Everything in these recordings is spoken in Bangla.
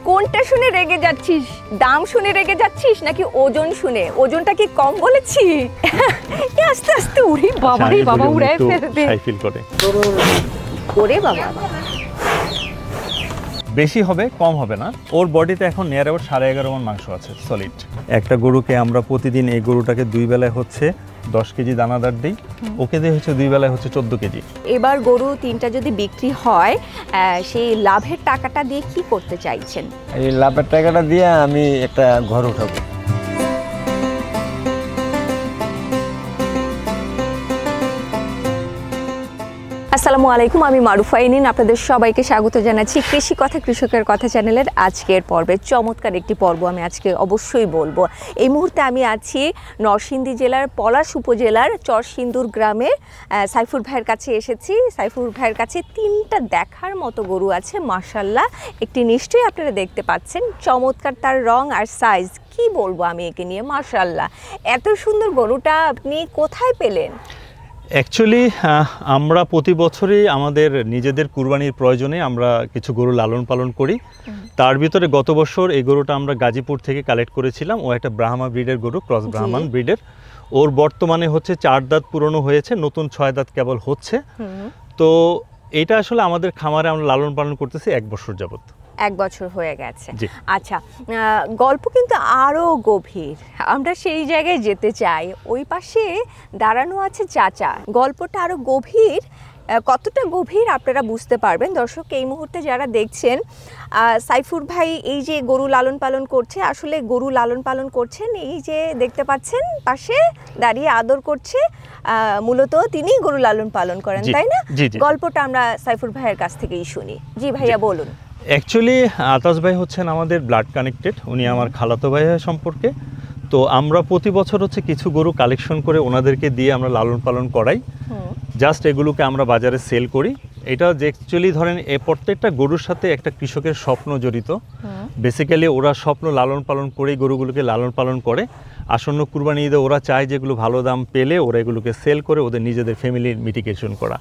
কোনটা শুনে রেগে যাচ্ছিস? দাম শুনে রেগে যাচ্ছিস নাকি ওজন শুনে? ওজনটা কি কম বলেছি? আস্তে আস্তে উড়ি বাবা রে বাবা, উড়ায় ফেলবে। সাইফিল করে ওরে বাবা, বেশি হবে কম হবে না। ওর বডিতে এখন নিয়ার অ্যাবাউট 11.5 মণ মাংস আছে সলিড। একটা গরুকে আমরা প্রতিদিন এই গরুটাকে 2 বেলায় হচ্ছে 10 কেজি দানাদার দিই, ওকে দিয়ে হচ্ছে 2 বেলায় হচ্ছে 14 কেজি। এবার গরু 3টা যদি বিক্রি হয়, সেই লাভের টাকাটা দিয়ে কি করতে চাইছেন? এই লাভের টাকাটা দিয়ে আমি একটা ঘর উঠাবো। আসসালামু আলাইকুম, আমি মারুফা ইনিন, আপনাদের সবাইকে স্বাগত জানাচ্ছি কৃষি কথা কৃষকের কথা চ্যানেলের আজকের পর্বে। চমৎকার একটি পর্ব আমি আজকে অবশ্যই বলবো। এই মুহূর্তে আমি আছি নরসিংদী জেলার পলাশ উপজেলার চরসিন্দুর গ্রামে। সাইফুর ভাইয়ের কাছে এসেছি। সাইফুর ভাইয়ের কাছে 3টা দেখার মতো গরু আছে মাশাআল্লাহ। একটি নিশ্চয়ই আপনারা দেখতে পাচ্ছেন, চমৎকার তার রং আর সাইজ। কি বলবো আমি একে নিয়ে, মাশাআল্লাহ। এত সুন্দর গরুটা আপনি কোথায় পেলেন? অ্যাকচুয়ালি আমরা প্রতি বছরই আমাদের নিজেদের কুরবানির প্রয়োজনে আমরা কিছু গরু লালন পালন করি। তার ভিতরে গত বছর এই গরুটা আমরা গাজীপুর থেকে কালেক্ট করেছিলাম। ও একটা ব্রাহ্মা ব্রিডের গরু, ক্রস ব্রাহ্মণ ব্রিডের। ওর বর্তমানে হচ্ছে 4 দাঁত পুরনো হয়েছে, নতুন 6 দাঁত কেবল হচ্ছে। তো এটা আসলে আমাদের খামারে আমরা লালন পালন করতেছি 1 বছর যাবত। 1 বছর হয়ে গেছে। আচ্ছা, গল্প কিন্তু আরো গভীর, আমরা সেই জায়গায় যেতে চাই। ওই পাশে দাঁড়ানো আছে চাচা, গল্পটা আরো গভীর। কতটা গভীর আপনারা বুঝতে পারবেন দর্শক এই মুহূর্তে যারা দেখছেন। সাইফুর ভাই এই যে গরু লালন পালন করছে, আসলে গরু লালন পালন করছেন, এই যে দেখতে পাচ্ছেন পাশে দাঁড়িয়ে আদর করছে, মূলত তিনি গরু লালন পালন করেন, তাই না? গল্পটা আমরা সাইফুর ভাইয়ের কাছ থেকেই শুনি। জি ভাইয়া বলুন। অ্যাকচুয়ালি আতাস ভাই হচ্ছেন আমাদের ব্লাড কানেক্টেড, উনি আমার খালাতো ভাই সম্পর্কে। তো আমরা প্রতি বছর হচ্ছে কিছু গরু কালেকশন করে ওনাদেরকে দিয়ে আমরা লালন পালন করাই। জাস্ট এগুলোকে আমরা বাজারে সেল করি। এটা যে অ্যাকচুয়ালি ধরেন প্রত্যেকটা গরুর সাথে একটা কৃষকের স্বপ্ন জড়িত। বেসিক্যালি ওরা স্বপ্ন লালন পালন করেই গরুগুলোকে লালন পালন করে। আসন্ন কুরবানি ঈদে ওরা চায় যেগুলো ভালো দাম পেলে ওরা এগুলোকে সেল করে ওদের নিজেদের ফ্যামিলির মিটিগেশন করা।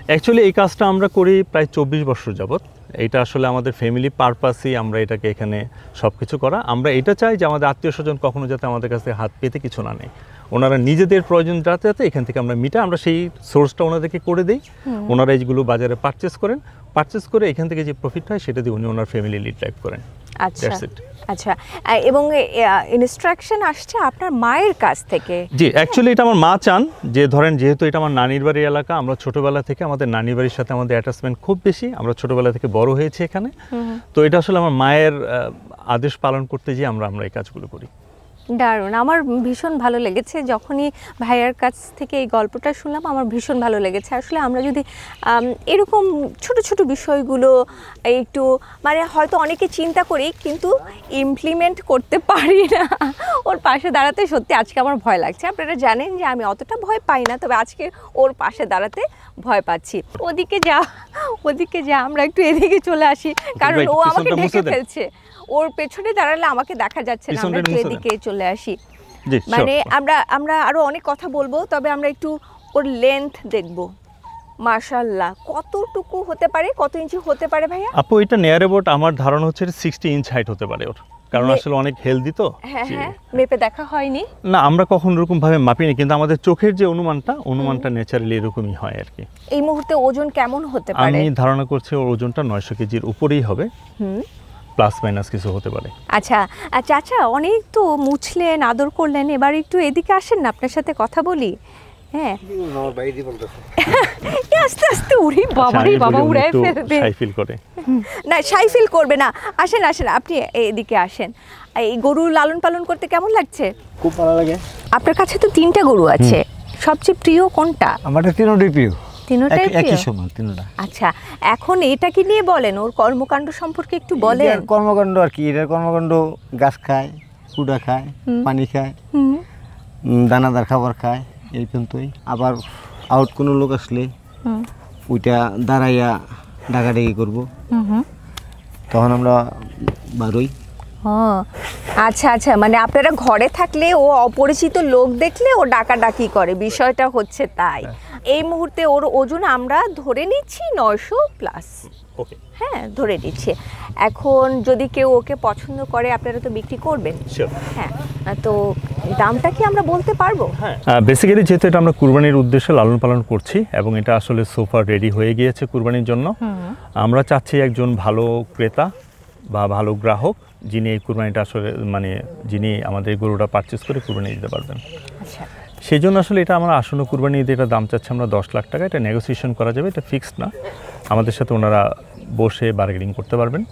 অ্যাকচুয়ালি এই কাজটা আমরা করি প্রায় 24 বছর যাবত। এটা আসলে আমাদের ফ্যামিলি পারপাসই আমরা এটাকে এখানে সব কিছু করা। আমরা এটা চাই যে আমাদের আত্মীয় স্বজন কখনো যাতে আমাদের কাছে হাত পেতে কিছু না নেই, ওনারা নিজেদের প্রয়োজন যাতে যাতে এখান থেকে আমরা মিটা, আমরা সেই সোর্সটা ওনাদেরকে করে দিই। ওনারা এইগুলো বাজারে পারচেস করেন, পারচেস করে এখান থেকে যে প্রফিট হয় সেটা দিয়ে উনি ওনার ফ্যামিলি লিড লাইফ করেন। আচ্ছা আচ্ছা, এবং ইনস্ট্রাকশন আসছে আপনার মায়ের কাছ থেকে? জি, অ্যাকচুয়ালি এটা আমার মা চান যে ধরেন যেহেতু এটা আমার নানির বাড়ির এলাকা, আমরা ছোটোবেলা থেকে আমাদের নানির বাড়ির সাথে আমাদের অ্যাটাচমেন্ট খুব বেশি, আমরা ছোটোবেলা থেকে বড় হয়েছি এখানে। তো এটা আসলে আমার মায়ের আদেশ পালন করতে গিয়ে আমরা এই কাজগুলো করি। দারুণ, আমার ভীষণ ভালো লেগেছে যখনই ভাইয়ার কাছ থেকে এই গল্পটা শুনলাম, আমার ভীষণ ভালো লেগেছে। আসলে আমরা যদি এরকম ছোট ছোট বিষয়গুলো একটু মানে হয়তো অনেকে চিন্তা করি কিন্তু ইমপ্লিমেন্ট করতে পারি না, ওর পাশে দাঁড়াতে সত্যি আজকে আমার ভয় লাগছে। আপনারা জানেন যে আমি অতটা ভয় পাই না, তবে আজকে ওর পাশে দাঁড়াতে ভয় পাচ্ছি। ওদিকে যা, আমরা একটু এদিকে চলে আসি, কারণ ও আমাকে ঢেকে ফেলছে। ওর পেছনে দাঁড়ালে আমাকে দেখা যাচ্ছে না, আমরা একটু এদিকে চলে আসি। মানে আমরা আরো অনেক কথা বলবো, তবে আমরা একটু ওর লেন্থ দেখবো। মাশাআল্লাহ, কতটুকু হতে পারে, কত ইঞ্চি হতে পারে ভাইয়া? আপু এটা নিয়ার অ্যাবাউট আমার ধারণা হচ্ছে 60 ইঞ্চ হাইট হতে পারে ওর, কারণ আসলে অনেক হেলদি তো। হ্যাঁ, মেপে দেখা হয়নি না, আমরা কখনো এরকম ভাবে মাপিনি, কিন্তু আমাদের চোখের যে অনুমানটা ন্যাচারালি এরকমই হয় আর কি। এই মুহূর্তে ওজন কেমন হতে পারে? আমি ধারণা করছি ওর ওজনটা 900 কেজির উপরেই হবে, প্লাস মাইনাস কিছু হতে পারে। আচ্ছা চাচা, অনেক তো মুছলেন, আদর করলেন, এবার একটু এদিকে আসেন না, আপনার সাথে কথা বলি। হ্যাঁ, আস্তে আস্তে উড়ি বাবা রে বাবা, উড়ায় ফেলবে। সাইফিল করে না, সাইফিল করবে না, আসেন আপনি এদিকে আসেন। এই গরু লালন পালন করতে কেমন লাগছে? খুব ভালো লাগে। আপনার কাছে তো 3টা গরু আছে, সবচেয়ে প্রিয় কোনটা? আমার 3টাই প্রিয়। 3টাই একই সমান 3টা। আচ্ছা, এখন এটা কি নিয়ে বলেন, ওর কর্মকাণ্ড সম্পর্কে একটু বলেন। কর্মকাণ্ড আর কি, এর কর্মকাণ্ড গাছ খায়, কুড়া খায়, পানি খায়, দানাদার খাবার খায় এই পর্যন্তই। আবার আউট কোনো লোক আসলে হুম ওইটা দাঁড়াইয়া ডাকাডাকি করবো, তখন আমরা বারোই। ও আচ্ছা আচ্ছা, মানে আপনারা ঘরে থাকলে ও অপরিচিত লোক দেখলে ও ডাকাডাকি করে, বিষয়টা হচ্ছে তাই। এই মুহূর্তে ওর ওজন আমরা ধরে নিচ্ছি 900+। ওকে, হ্যাঁ ধরে নিচ্ছি। এখন যদি কেউ ওকে পছন্দ করে আপনারা তো বিক্রি করবেন। শিওর। হ্যাঁ, তো দামটা কি আমরা বলতে পারবো? হ্যাঁ, বেসিক্যালি যেহেতু এটা আমরা কুরবানির উদ্দেশ্যে লালন পালন করছি এবং এটা আসলে সোফা রেডি হয়ে গিয়েছে কুরবানির জন্য, আমরা চাচ্ছি একজন ভালো ক্রেতা বা ভালো গ্রাহক যিনি এই কুরবানিটা আসলে মানে যিনি আমাদের গরুটা পারচেস করে কুরবানি দিতে পারবেন। আচ্ছা সেই জন্য আসলে এটা আমরা আসন্ন কুরবানি ঈদে এটা দাম চাচ্ছি আমরা 10 লাখ টাকা। এটা নেগোসিয়েশন করা যাবে, এটা ফিক্সড না। আমাদের সাথে ওনারা বসে বার্গেনিং করতে পারবেন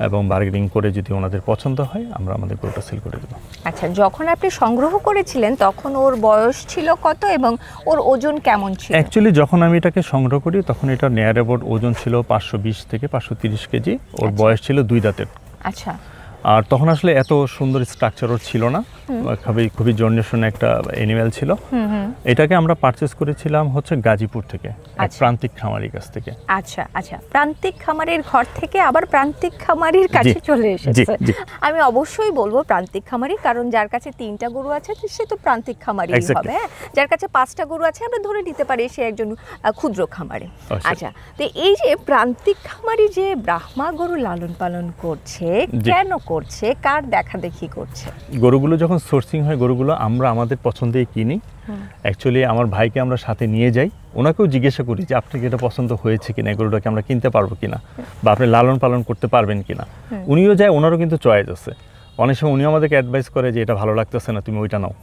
এবং বার্গেনিং করে যদি ওনাদের পছন্দ হয় আমরা আমাদের গরুটা সেল করে দেবো। আচ্ছা, যখন আপনি সংগ্রহ করেছিলেন তখন ওর বয়স ছিল কত এবং ওর ওজন কেমন ছিল? অ্যাকচুয়ালি যখন আমি এটাকে সংগ্রহ করি তখন এটা নেয়ার অ্যাবাউট ওজন ছিল 520 থেকে 530 কেজি। ওর বয়স ছিল 2 দাঁতের। আচ্ছা, আর তখন আসলে এত সুন্দর স্ট্রাকচার ওর ছিল না, খুবই জন্যশনে একটা অ্যানিম্যাল ছিল। এটাকে আমরা পারচেস করেছিলাম হচ্ছে গাজীপুর থেকে, এক প্রান্তিক খামারির কাছ থেকে। আচ্ছা আচ্ছা, প্রান্তিক খামারের ঘর থেকে আবার প্রান্তিক খামারির কাছে চলে এসেছে। আমি অবশ্যই বলবো প্রান্তিক খামারি, কারণ যার কাছে 3টা গরু আছে সে তো প্রান্তিক খামারি হবে। হ্যাঁ, যার কাছে 5টা গরু আছে আমরা ধরে নিতে পারি সে একজন ক্ষুদ্র খামারি। আচ্ছা, তো এই যে প্রান্তিক খামারি যে ব্রাহ্মা গরু লালন পালন করছে, কেন করছে, কার দেখা দেখি করছে? গরুগুলো যখন সোর্সিং হয় গরুগুলো আমরা আমাদের পছন্দেই কিনি। অ্যাকচুয়ালি আমার ভাইকে আমরা সাথে নিয়ে যাই, ওনাকেও জিজ্ঞাসা করি যে আপনাকে এটা পছন্দ হয়েছে কিনা, গরুটাকে আমরা কিনতে পারবো কিনা বা আপনি লালন পালন করতে পারবেন কিনা। উনিও যায়, ওনারও কিন্তু চয়েস আছে। অনেক সময় উনিও আমাদেরকে অ্যাডভাইস করে যে এটা ভালো লাগতেছে না, তুমি ওইটা নাও।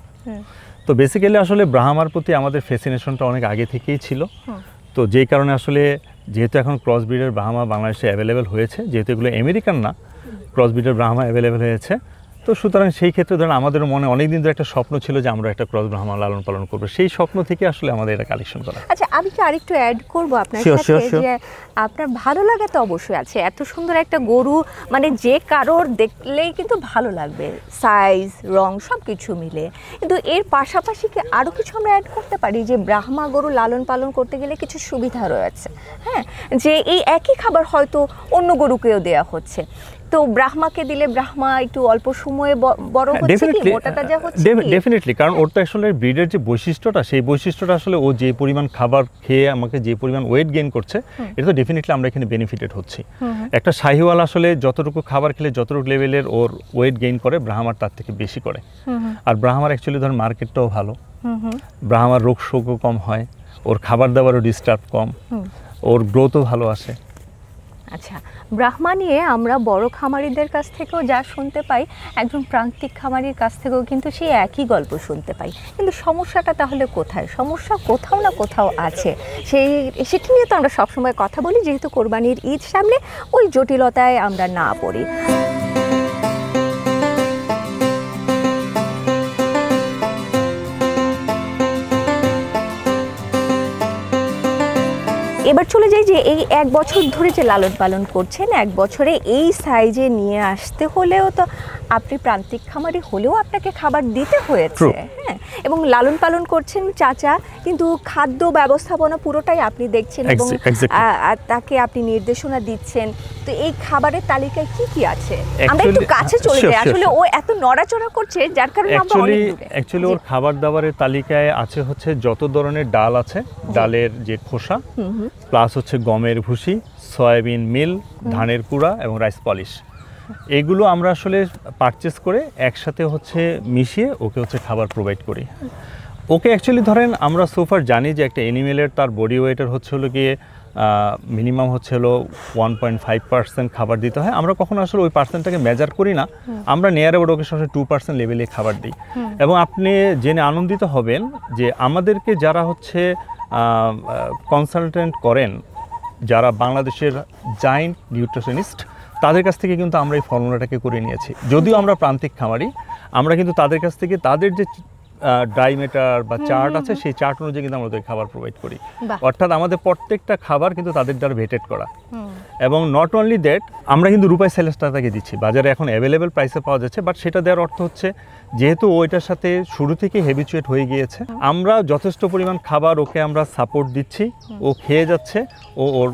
তো বেসিক্যালি আসলে ব্রাহ্মার প্রতি আমাদের ফ্যাসিনেশনটা অনেক আগে থেকেই ছিল। তো যেই কারণে আসলে যেহেতু এখন ক্রস ব্রিডের ব্রাহ্মা বাংলাদেশে অ্যাভেলেবেল হয়েছে, যেহেতু এগুলো আমেরিকান না, ক্রস ব্রিডের ব্রাহ্মা অ্যাভেলেবেল হয়েছে, তো সুতরাং সেই ক্ষেত্রে ধরেন আমাদের মনে অনেক দিন ধরে একটা স্বপ্ন ছিল যে আমরা একটা ক্রস ব্রাহ্মা লালন পালন করবো। সেই স্বপ্ন থেকে আসলে আমাদের এটা কালেকশন করা। আচ্ছা, আমি কি আরেকটু অ্যাড করবো আপনার সাথে যে আপনার ভালো লাগা তো অবশ্যই আছে, এত সুন্দর একটা গরু মানে যে কারোর দেখলেই কিন্তু ভালো লাগবে, সাইজ রং সব কিছু মিলে। কিন্তু এর পাশাপাশি কি আরও কিছু আমরা অ্যাড করতে পারি যে ব্রাহ্মা গরু লালন পালন করতে গেলে কিছু সুবিধা রয়েছে? হ্যাঁ, যে এই একই খাবার হয়তো অন্য গরুকেও দেওয়া হচ্ছে, তো ব্রাহ্মাকে দিলে ব্রাহ্মা একটু অল্প সময়ে বড় হচ্ছে কি, মোটা তাজা হচ্ছে কি? ডেফিনেটলি, কারণ ওর তো আসলে ব্রিডের যে বৈশিষ্ট্যটা, সেই বৈশিষ্ট্যটা আসলে ও যে পরিমাণ খাবার খেয়ে আমাকে যে পরিমাণ ওয়েট গেইন করছে, এটা তো ডেফিনেটলি আমরা এখানে বেনিফিটেড হচ্ছি। একটা শাহিওয়াল আসলে যতটুকু খাবার খেলে যতটুকু লেভেলের ওর ওয়েট গেইন করে, ব্রাহ্মার তার থেকে বেশি করে। আর ব্রাহ্মার অ্যাকচুয়ালি ধর মার্কেটটাও ভালো, ব্রাহ্মার রোগ শোকও কম হয়, ওর খাবার দাবারও ডিস্টার্ব কম, ওর গ্রোথও ভালো আসে। আচ্ছা, ব্রাহ্মা নিয়ে আমরা বড় খামারিদের কাছ থেকেও যা শুনতে পাই, একজন প্রান্তিক খামারির কাছ থেকেও কিন্তু সেই একই গল্প শুনতে পাই। কিন্তু সমস্যাটা তাহলে কোথায়? সমস্যা কোথাও না কোথাও আছে, সেটি নিয়ে তো আমরা সবসময় কথা বলি, যেহেতু কোরবানির ঈদ সামনে, ওই জটিলতায় আমরা না পড়ি। এবার চলে যাই যে এই 1 বছর ধরে যে লালন পালন করছেন, 1 বছরে এই সাইজে নিয়ে আসতে হলেও তো আপনি প্রান্তিক খামারি হলেও আপনাকে খাবার দিতে হয়েছে। হ্যাঁ, এবং লালন পালন করছেন চাচা, কিন্তু খাদ্য ব্যবস্থাপনা পুরোটাই আপনি দেখছেন এবং তাকে আপনি নির্দেশনা দিচ্ছেন। তো এই খাবারের তালিকায় কি কি আছে? আমরা একটু কাছে চলে যাই, আসলে ও এত নড়াচড়া করছে যার কারণে আমরা অনেক দূরে। অ্যাকচুয়ালি ওর খাবার দাবারের তালিকায় আছে হচ্ছে যত ধরনের ডাল আছে, ডালের যে খোসা, প্লাস হচ্ছে গমের ভুসি, সয়াবিন মিল, ধানের কুড়া এবং রাইস পলিশ, এগুলো আমরা আসলে পারচেস করে একসাথে হচ্ছে মিশিয়ে ওকে হচ্ছে খাবার প্রোভাইড করি। ওকে অ্যাকচুয়ালি ধরেন আমরা সোফার জানি যে একটা অ্যানিমেলের তার বডি ওয়েটের হচ্ছে হলো গিয়ে মিনিমাম হচ্ছে হলো 1.5% খাবার দিতে হয়। আমরা কখনো আসলে ওই পার্সেন্টটাকে মেজার করি না, আমরা নেয়ার অ্যাবাউট ওকে সবসময় 2% লেভেলে খাবার দিই। এবং আপনি জেনে আনন্দিত হবেন যে আমাদেরকে যারা হচ্ছে কনসালটেন্ট করেন, যারা বাংলাদেশের জায়েন্ট নিউট্রিশনিস্ট, তাদের কাছ থেকে কিন্তু আমরা এই ফর্মুলাটাকে করে নিয়েছি। যদিও আমরা প্রান্তিক খামারি, আমরা কিন্তু তাদের কাছ থেকে তাদের যে ড্রাই ম্যাটার বা চার্ট আছে, সেই চার্ট অনুযায়ী কিন্তু আমরা ওদের খাবার প্রোভাইড করি। বাহ। অর্থাৎ আমাদের প্রত্যেকটা খাবার কিন্তু তাদের দ্বারা ভেটেড করা। এবং নট অনলি দ্যাট, আমরা কিন্তু রূপাই স্যালেডটা তাকে দিচ্ছি, বাজারে এখন অ্যাভেলেবেল প্রাইসে পাওয়া যাচ্ছে, বাট সেটা দেওয়ার অর্থ হচ্ছে যেহেতু ওইটার সাথে শুরু থেকে হ্যাবিচুয়েট হয়ে গিয়েছে, আমরা যথেষ্ট পরিমাণ খাবার ওকে আমরা সাপোর্ট দিচ্ছি, ও খেয়ে যাচ্ছে, ওর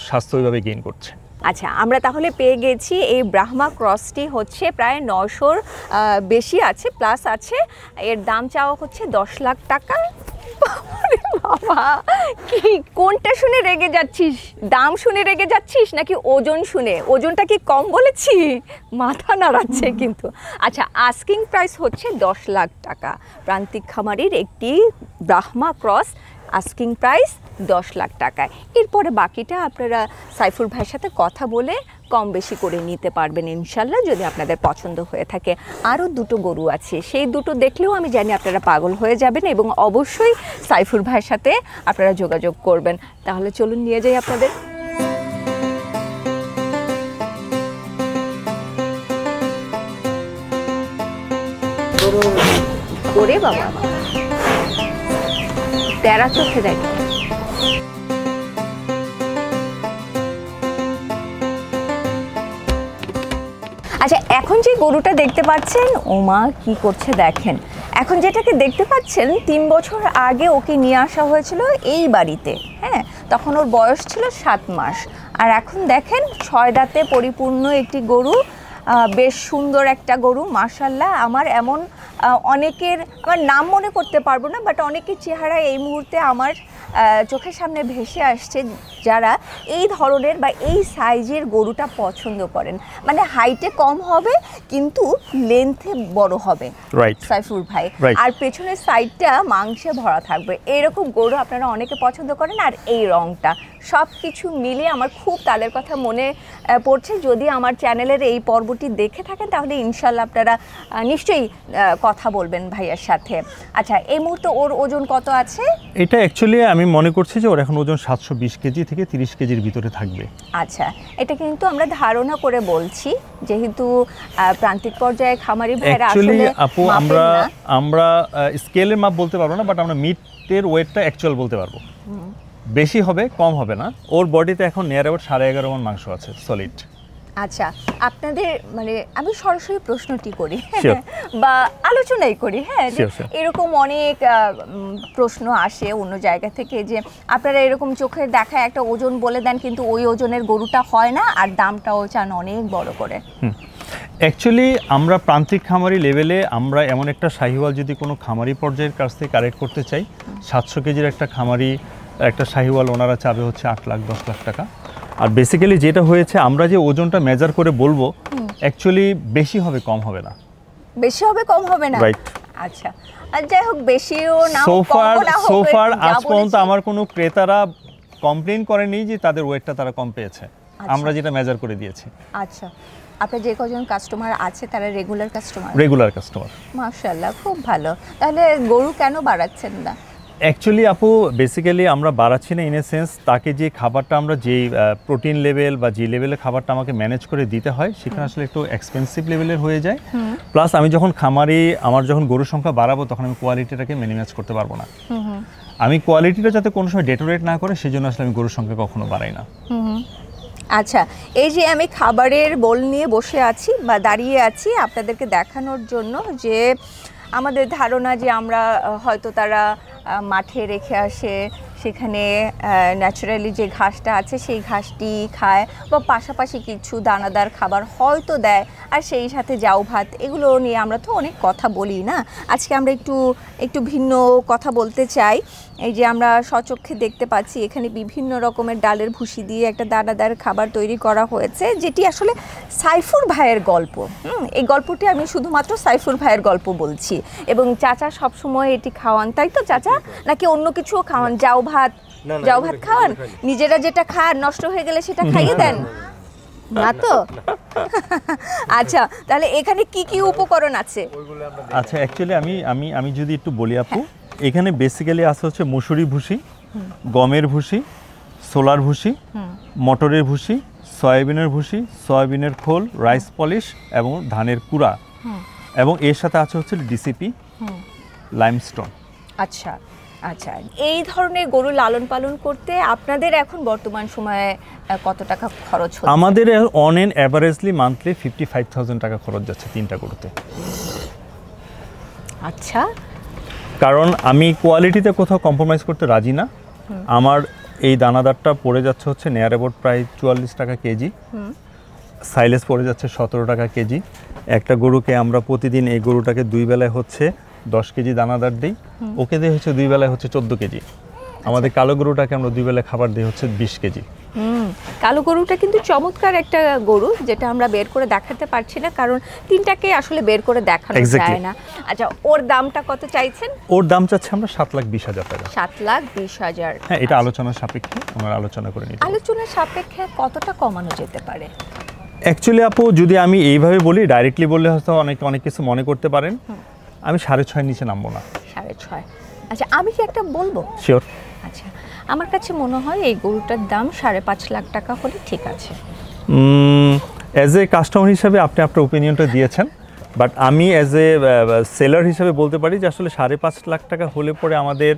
স্বাস্থ্য ওইভাবে গেইন করছে। আচ্ছা, আমরা তাহলে পেয়ে গেছি এই ব্রাহ্মা ক্রসটি হচ্ছে প্রায় 900-র বেশি আছে, প্লাস আছে। এর দাম চাওয়া হচ্ছে 10 লাখ টাকা। আরে বাবা, কি কোনটা শুনে রেগে যাচ্ছিস? দাম শুনে রেগে যাচ্ছিস নাকি ওজন শুনে? ওজনটা কি কম বলেছি? মাথা নাড়াচ্ছে কিন্তু। আচ্ছা, আস্কিং প্রাইস হচ্ছে 10 লাখ টাকা। প্রান্তিক খামারির একটি Brahma cross, asking price 10 lakh টাকায়। এরপরে বাকিটা আপনারা সাইফুল ভাইয়ের সাথে কথা বলে কম বেশি করে নিতে পারবেন ইনশাল্লাহ, যদি আপনাদের পছন্দ হয়ে থাকে। আরও দুটো গরু আছে, সেই দুটো দেখলেও আমি জানি আপনারা পাগল হয়ে যাবেন, এবং অবশ্যই সাইফুল ভাইয়ের সাথে আপনারা যোগাযোগ করবেন। তাহলে চলুন নিয়ে যাই আপনাদের। ওরে বাবা, তেরা চোখে দেখ। আচ্ছা, এখন যে গরুটা দেখতে পাচ্ছেন, ওমা কি করছে দেখেন। এখন যেটাকে দেখতে পাচ্ছেন, 3 বছর আগে ওকে নিয়ে আসা হয়েছিল এই বাড়িতে। হ্যাঁ, তখন ওর বয়স ছিল 7 মাস। আর এখন দেখেন 6 দাঁতে পরিপূর্ণ একটি গরু, বেশ সুন্দর একটা গরু মাশাআল্লাহ। আমার এমন অনেকের, আমার নাম মনে করতে পারবো না, বাট অনেকের চেহারা এই মুহূর্তে আমার চোখের সামনে ভেসে আসছে, যারা এই ধরনের বা এই সাইজের গরুটা পছন্দ করেন। মানে হাইটে কম হবে কিন্তু লেন্থে বড় হবে, রাইট সাইফুল ভাই। Right. আর পেছনের সাইডটা মাংসে ভরা থাকবে, এরকম গরু আপনারা অনেকে পছন্দ করেন। আর এই রংটা, সব কিছু মিলিয়ে আমার খুব তালের কথা মনে পড়ছে। যদি আমার চ্যানেলের এই পর্বটি দেখে থাকেন তাহলে ইনশাল্লাহ আপনারা নিশ্চয়ই কথা বলবেন ভাইয়ার সাথে। আচ্ছা, এই মুহূর্তে ওর ওজন কত আছে? এটা অ্যাকচুয়ালি আমি মনে করছি যে ওর এখন ওজন 720 কেজি থেকে 30 কেজির ভিতরে থাকবে। আচ্ছা, এটা কিন্তু আমরা ধারণা করে বলছি, যেহেতু প্রান্তিক পর্যায়ে খামারি ভাইরা অ্যাকচুয়ালি আসলে আপু মাপেন না। আমরা স্কেলের মাপ বলতে পারবো না, বাট আমরা মিটের ওয়েটটা অ্যাকচুয়াল বলতে পারবো। বেশি হবে, কম হবে না। ওর বডিতে এখন নিয়ার অ্যাবাউট 11.5 মণ মাংস আছে সলিড। আচ্ছা, আপনাদের মানে আমি সরাসরি প্রশ্নটি করি Sure. বা আলোচনাই করি। হ্যাঁ, যে Sure, sure. এরকম অনেক প্রশ্ন আসে অন্য জায়গা থেকে, যে আপনারা এরকম চোখের দেখায় একটা ওজন বলে দেন, কিন্তু ওই ওজনের গরুটা হয় না, আর দামটাও চান অনেক বড় করে। অ্যাকচুয়ালি আমরা প্রান্তিক খামারি লেভেলে আমরা এমন একটা শাহিওয়াল যদি কোনো খামারি পর্যায়ের কাছ থেকে কালেক্ট করতে চাই, 700 কেজির একটা খামারি একটা শাহিওয়াল ওনারা চাবে হচ্ছে 8 লাখ 10 লাখ টাকা। আর বেসিক্যালি যেটা হয়েছে, আমরা যে ওজনটা মেজার করে বলবো, অ্যাকচুয়ালি বেশি হবে, কম হবে না। বেশি হবে, কম হবে না, রাইট। আচ্ছা, আর যাই হোক, বেশিও না হোক, সোফার কমও না হোক, সোফার যা আজ পর্যন্ত বলেছি। আমার কোনো ক্রেতারা কমপ্লেন করেনি যে তাদের ওয়েটটা তারা কম পেয়েছে, আমরা যেটা মেজার করে দিয়েছি। আচ্ছা, আপনার যে কজন কাস্টমার আছে তারা রেগুলার কাস্টমার? Regular customer. মাশাআল্লাহ, খুব ভালো। তাহলে গরু কেন বাড়াচ্ছেন না? অ্যাকচুয়ালি আপু বেসিক্যালি আমরা বাড়াচ্ছি না, ইন এ সেন্স তাকে যে খাবারটা আমরা যেই প্রোটিন লেভেল বা যে লেভেলের খাবারটা আমাকে ম্যানেজ করে দিতে হয়, সেখানে আসলে একটু এক্সপেন্সিভ লেভেলের হয়ে যায়। প্লাস আমি যখন খামারি, আমার যখন গরুর সংখ্যা বাড়াবো, তখন আমি কোয়ালিটিটাকে ম্যানেজ করতে পারবো না। আমি কোয়ালিটিটা যাতে কোনো সময় ডেটোরেট না করে, সেই জন্য আসলে আমি গরুর সংখ্যা কখনো বাড়াই না। আচ্ছা, এই যে আমি খাবারের বোল নিয়ে বসে আছি বা দাঁড়িয়ে আছি আপনাদেরকে দেখানোর জন্য, যে আমাদের ধারণা যে আমরা হয়তো তারা মাঠে রেখে আসে, সেখানে ন্যাচারালি যে ঘাসটা আছে সেই ঘাসটি খায়, বা পাশাপাশি কিছু দানাদার খাবার হয়তো দেয়, আর সেই সাথে জাউ ভাত, এগুলো নিয়ে আমরা তো অনেক কথা বলি না। আজকে আমরা একটু ভিন্ন কথা বলতে চাই। এই যে আমরা স্বচক্ষে দেখতে পাচ্ছি এখানে বিভিন্ন রকমের ডালের ভুসি দিয়ে একটা দানাদার খাবার তৈরি করা হয়েছে, যেটি আসলে সাইফুর ভাইয়ের গল্প। এই গল্পটি আমি শুধুমাত্র সাইফুর ভাইয়ের গল্প বলছি, এবং চাচা সবসময় এটি খাওয়ান, তাই তো চাচা? নাকি অন্য কিছুও খাওয়ান? জাউ ভাত খাওয়ান? নিজেরা যেটা খান নষ্ট হয়ে গেলে সেটা খাইয়ে দেন না তো? আচ্ছা, তাহলে এখানে কি কি উপকরণ আছে? আচ্ছা, অ্যাকচুয়ালি আমি যদি একটু বলি আপু, এখানে বেসিক্যালি আছে হচ্ছে মসুরি ভুসি, গমের ভুসি, সোলার ভুসি, মটরের ভুসি, সয়াবিনের ভুসি, সয়াবিনের খোল, রাইস পলিশ এবং ধানের কুড়া, এবং এর সাথে আছে হচ্ছে ডিসিপি, লাইমস্টোন। আচ্ছা আচ্ছা, এই ধরনের গরু লালন পালন করতে আপনাদের এখন বর্তমান সময়ে কত টাকা খরচ হচ্ছে? আমাদের অন এন অ্যাভারেজলি মান্থলি 55,000 টাকা খরচ যাচ্ছে 3টা গরুতে। আচ্ছা, কারণ আমি কোয়ালিটিতে কোথাও কম্প্রোমাইজ করতে রাজি না। আমার এই দানাদারটা পড়ে যাচ্ছে হচ্ছে নেয়ার অ্যাবাউট প্রায় 44 টাকা কেজি, সাইলেজ পড়ে যাচ্ছে 17 টাকা কেজি। একটা গরুকে আমরা প্রতিদিন এই গরুটাকে 2 বেলায় হচ্ছে 10 কেজি দানাদার দিই, ওকে দিয়ে হচ্ছে 2 বেলায় হচ্ছে 14 কেজি। আমাদের কালো গরুটাকে আমরা 2 বেলায় খাবার দিই হচ্ছে 20 কেজি। কালো গরুটা কিন্তু চমৎকার একটা গরু, যেটা আমরা বের করে দেখাতে পারছি না কারণ তিনটাকে আসলে বের করে দেখানো Exactly. যায় না। আচ্ছা, ওর দামটা কত চাইছেন? ওর দাম চাচ্ছে আমরা 7,20,000 টাকা। 7,20,000। হ্যাঁ, এটা আলোচনার সাপেক্ষে আমরা আলোচনা করে নিই। আলোচনার সাপেক্ষে কতটা কমানো যেতে পারে? অ্যাকচুয়ালি আপু, যদি আমি এইভাবে বলি, ডাইরেক্টলি বললে হয়তো অনেক কিছু মনে করতে পারেন। আমি 6.5 নিচে নামবো না। 6.5। আচ্ছা, আমি কি একটা বলবো? শিওর। আচ্ছা, আমার কাছে মনে হয় এই গরুটার দাম 5.5 লাখ টাকা হলে ঠিক আছে। অ্যাজ এ কাস্টমার হিসাবে আপনি আপনার ওপিনিয়নটা দিয়েছেন, বাট আমি অ্যাজ এ সেলার হিসাবে বলতে পারি যে আসলে 5.5 লাখ টাকা হলে পরে আমাদের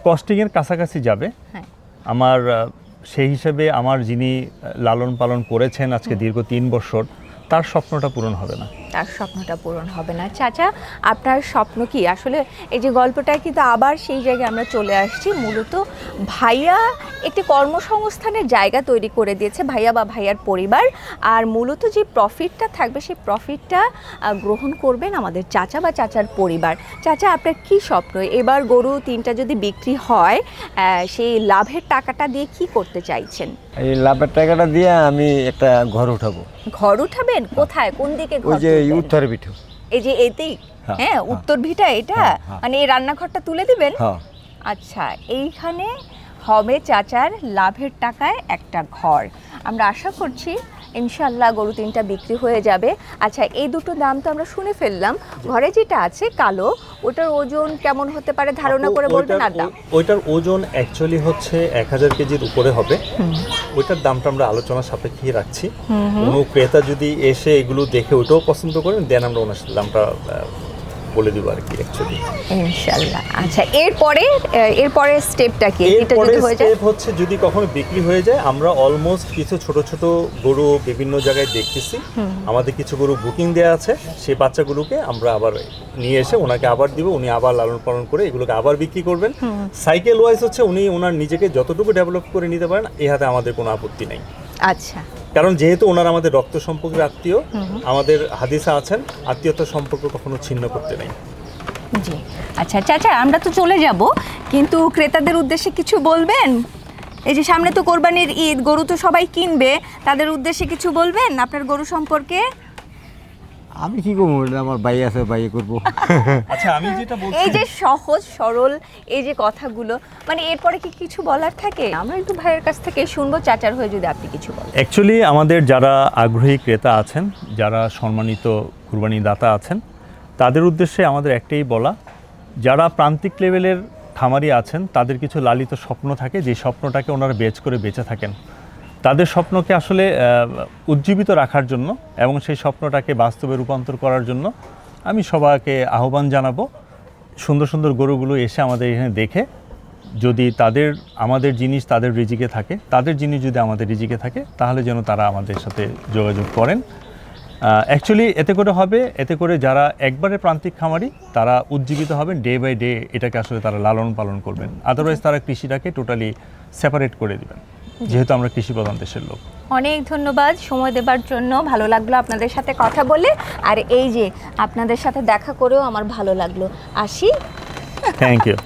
কস্টিংয়ের কাছাকাছি যাবে। হ্যাঁ, আমার সেই হিসাবে আমার যিনি লালন পালন করেছেন আজকে দীর্ঘ 3 বছর, তার স্বপ্নটা পূরণ হবে না। তার স্বপ্নটা পূরণ হবে না। চাচা, আপনার স্বপ্ন কি? আসলে এই যে গল্পটা কিন্তু আবার সেই জায়গায় আমরা চলে আসছি। মূলত ভাইয়া একটি কর্মসংস্থানের জায়গা তৈরি করে দিয়েছে, ভাইয়া বা ভাইয়ার পরিবার। আর মূলত যে প্রফিটটা থাকবে সেই প্রফিটটা গ্রহণ করবেন আমাদের চাচা বা চাচার পরিবার। চাচা, আপনার কি স্বপ্ন? এবার গরু 3টা যদি বিক্রি হয়, সেই লাভের টাকাটা দিয়ে কি করতে চাইছেন? এই লাভের টাকাটা দিয়ে আমি একটা ঘর উঠাবো। ঘর উঠাবেন? কোথায়, কোন দিকে ঘর ওই যে তুলবেন? উত্তর পিঠু। এই যে এতেই? হ্যাঁ, হ্যাঁ, উত্তর ভিটা এটা? হ্যাঁ, হ্যাঁ। মানে এই রান্নাঘরটা তুলে দিবেন? হ্যাঁ। আচ্ছা, এইখানে হবে চাচার লাভের টাকায় একটা ঘর। আমরা আশা করছি ইনশাল্লাহ গরু 3টা বিক্রি হয়ে যাবে। আচ্ছা, এই দুটো দাম তো আমরা শুনে ফেললাম। ঘরে যেটা আছে কালো, ওটার ওজন কেমন হতে পারে ধারণা করে বলবেন? আর দাম? ওইটার ওজন অ্যাকচুয়ালি হচ্ছে 1000 কেজির উপরে হবে। ওইটার দামটা আমরা আলোচনা সাপেক্ষেই রাখছি। কোনো ক্রেতা যদি এসে এগুলো দেখে ওটাও পছন্দ করেন, দেন আমরা ওনার সাথে দামটা বলে দিব আর কি অ্যাকচুয়ালি। ইনশাল্লাহ। আচ্ছা, এরপরে স্টেপটা কি? এটা এরপরে যদি হয়ে যায়? স্টেপ হচ্ছে যদি কখনো বিক্রি হয়ে যায়, আমরা অলমোস্ট কিছু ছোট ছোট গরু বিভিন্ন জায়গায় দেখতেছি। আমাদের কিছু গরু বুকিং দেওয়া আছে, সেই বাচ্চাগুলোকে আমরা আবার নিয়ে এসে ওনাকে আবার দিব, উনি আবার লালন পালন করে এগুলোকে আবার বিক্রি করবেন। সাইকেল ওয়াইজ হচ্ছে উনি ওনার নিজেকে যতটুকু ডেভেলপ করে নিতে পারেন, এই হাতে আমাদের কোনো আপত্তি নেই। আচ্ছা, কারণ যেহেতু ওনার আমাদের রক্ত সম্পর্কের আত্মীয়, আমাদের হাদিসা আছেন আত্মীয়তার সম্পর্ক কখনো ছিন্ন করতে নেই। জি। আচ্ছা চাচা, আমরা তো চলে যাব, কিন্তু ক্রেতাদের উদ্দেশ্যে কিছু বলবেন? এই যে সামনে তো কোরবানির ঈদ, গরু তো সবাই কিনবে, তাদের উদ্দেশ্যে কিছু বলবেন আপনার গরু সম্পর্কে? আমি কি করবো? আমার ভাই আছে, ভাই করবো। আচ্ছা, আমি যেটা বলছি, এই যে সহজ সরল এই যে কথাগুলো, মানে এরপরে কি কিছু বলার থাকে? আমরা একটু ভাইয়ের কাছ থেকে শুনবো, চাচার হয়ে যদি আপনি কিছু বলেন। অ্যাকচুয়ালি আমাদের যারা আগ্রহী ক্রেতা আছেন, যারা সম্মানিত কুরবানি দাতা আছেন, তাদের উদ্দেশ্যে আমাদের একটাই বলা, যারা প্রান্তিক লেভেলের খামারি আছেন, তাদের কিছু লালিত স্বপ্ন থাকে, যে স্বপ্নটাকে ওনারা বেঁচে থাকেন। তাদের স্বপ্নকে আসলে উজ্জীবিত রাখার জন্য এবং সেই স্বপ্নটাকে বাস্তবে রূপান্তর করার জন্য আমি সবাইকে আহ্বান জানাবো, সুন্দর সুন্দর গরুগুলো এসে আমাদের এখানে দেখে, যদি আমাদের জিনিস তাদের রিজিকে থাকে, তাদের জিনিস যদি আমাদের রিজিকে থাকে, তাহলে যেন তারা আমাদের সাথে যোগাযোগ করেন। অ্যাকচুয়ালি এতে করে যারা একবারে প্রান্তিক খামারি, তারা উজ্জীবিত হবেন, ডে বাই ডে এটাকে আসলে তারা লালন পালন করবেন। আদারওয়াইজ তারা কৃষিটাকে টোটালি সেপারেট করে দিবেন, যেহেতু আমরা কৃষি প্রধান দেশের লোক। অনেক ধন্যবাদ সময় দেবার জন্য, ভালো লাগলো আপনাদের সাথে কথা বলে, আর এই যে আপনাদের সাথে দেখা করেও আমার ভালো লাগলো। আসি। Thank you.